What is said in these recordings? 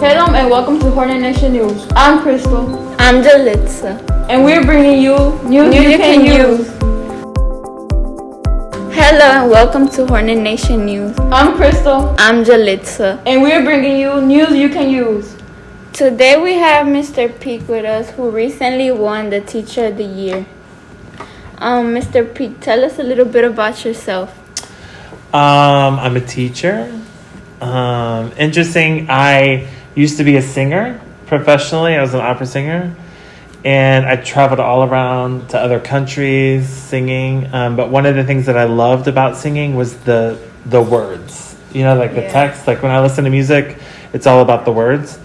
Shalom and welcome to Hornet Nation News. I'm Crystal. I'm Jalitza. And we're bringing you news you can use. Hello and welcome to Hornet Nation News. I'm Crystal. I'm Jalitza. And we're bringing you news you can use. Today we have Mr. Peake with us, who recently won the Teacher of the Year. Mr. Peake, tell us a little bit about yourself. I'm a teacher. Interesting. I used to be a singer professionally. I was an opera singer, and I traveled all around to other countries singing. But one of the things that I loved about singing was the words. You know, like the text. Like when I listen to music, it's all about the words.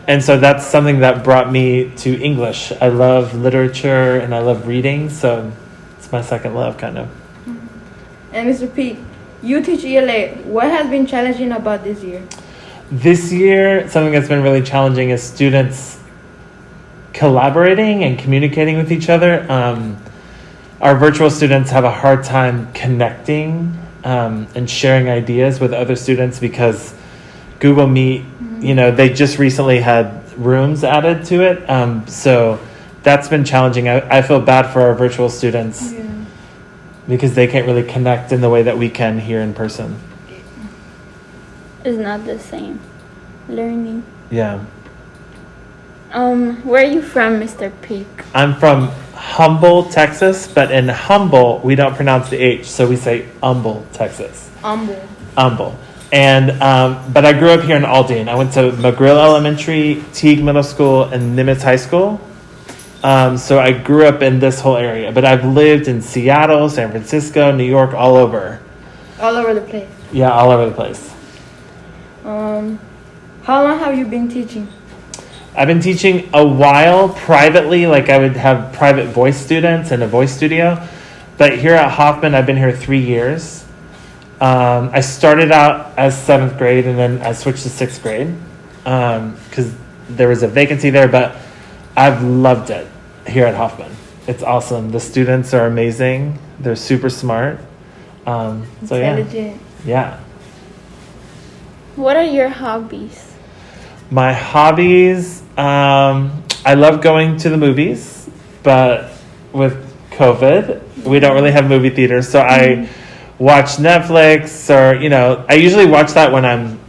And so that's something that brought me to English. I love literature and I love reading, so it's my second love, kind of. And Mr. Peake, you teach ELA. What has been challenging about this year? This year, something that's been really challenging is students collaborating and communicating with each other. Our virtual students have a hard time connecting and sharing ideas with other students because Google Meet, you know, they just recently had rooms added to it. So that's been challenging. I feel bad for our virtual students because they can't really connect in the way that we can here in person. It's not the same. Learning. Yeah. Where are you from, Mr. Peake? I'm from Humble, Texas, but in Humble, we don't pronounce the H, so we say Humble, Texas. Humble. And but I grew up here in Aldine. I went to McGrill Elementary, Peake Middle School, and Nimitz High School. So I grew up in this whole area. But I've lived in Seattle, San Francisco, New York, all over. All over the place. Yeah, all over the place. How long have you been teaching? I've been teaching a while privately. Like I would have private voice students in a voice studio. But here at Hoffman, I've been here 3 years. I started out as 7th grade and then I switched to 6th grade because there was a vacancy there, but I've loved it here at Hoffman. It's awesome. The students are amazing. They're super smart. Intelligent. Yeah. What are your hobbies? My hobbies, I love going to the movies, but with COVID, we don't really have movie theaters, so I watch Netflix or, you know, I usually watch that when I'm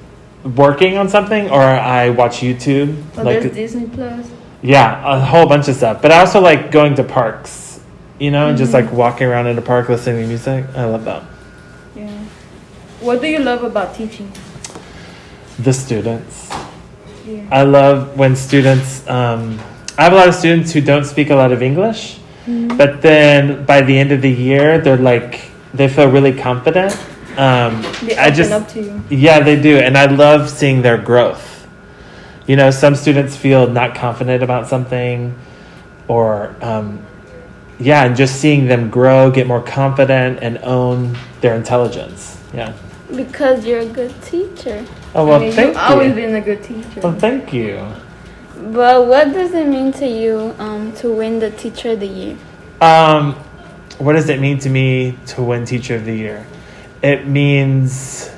working on something or I watch YouTube. Oh, like there's Disney Plus. Yeah, a whole bunch of stuff. But I also like going to parks, you know, and just like walking around in a park listening to music. I love that. Yeah. What do you love about teaching? The students. Yeah. I love when students, I have a lot of students who don't speak a lot of English, but then by the end of the year, they're like, they feel really confident. They open up to you. Yeah, they do. And I love seeing their growth. You know, some students feel not confident about something or, and just seeing them grow, get more confident and own their intelligence. Yeah. Because you're a good teacher. Oh, well, thank you. You've always been a good teacher. Well, thank you. But what does it mean to you to win the Teacher of the Year? What does it mean to me to win Teacher of the Year? It means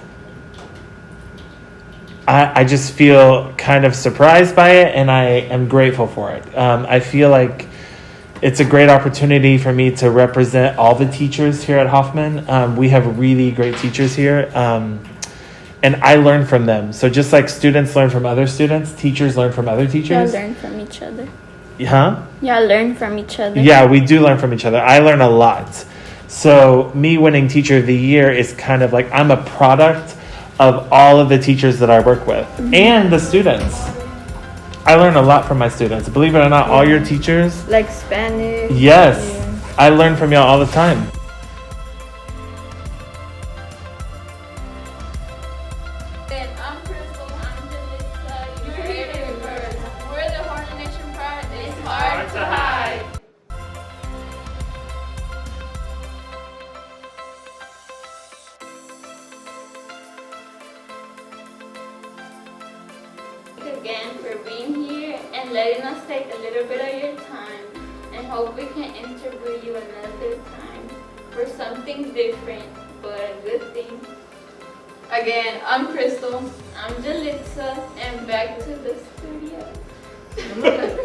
I just feel kind of surprised by it, and I am grateful for it. I feel like it's a great opportunity for me to represent all the teachers here at Hoffman. We have really great teachers here, and I learn from them. So just like students learn from other students, teachers learn from other teachers. Y'all learn from each other. Huh? Y'all learn from each other. Yeah, we do learn from each other. I learn a lot. So me winning Teacher of the Year is kind of like I'm a product of all of the teachers that I work with and the students. I learn a lot from my students. Believe it or not, all your teachers. Like Spanish. Yes. Yeah. I learn from y'all all the time. I'm Crystal. I'm Jalitza. You're here first. We're the Hornet Nation Pride. It's hard to hide. Again for being here and letting us take a little bit of your time, and hope we can interview you another time for something different but a good thing. Again, I'm Crystal. I'm Jalissa, and back to the studio.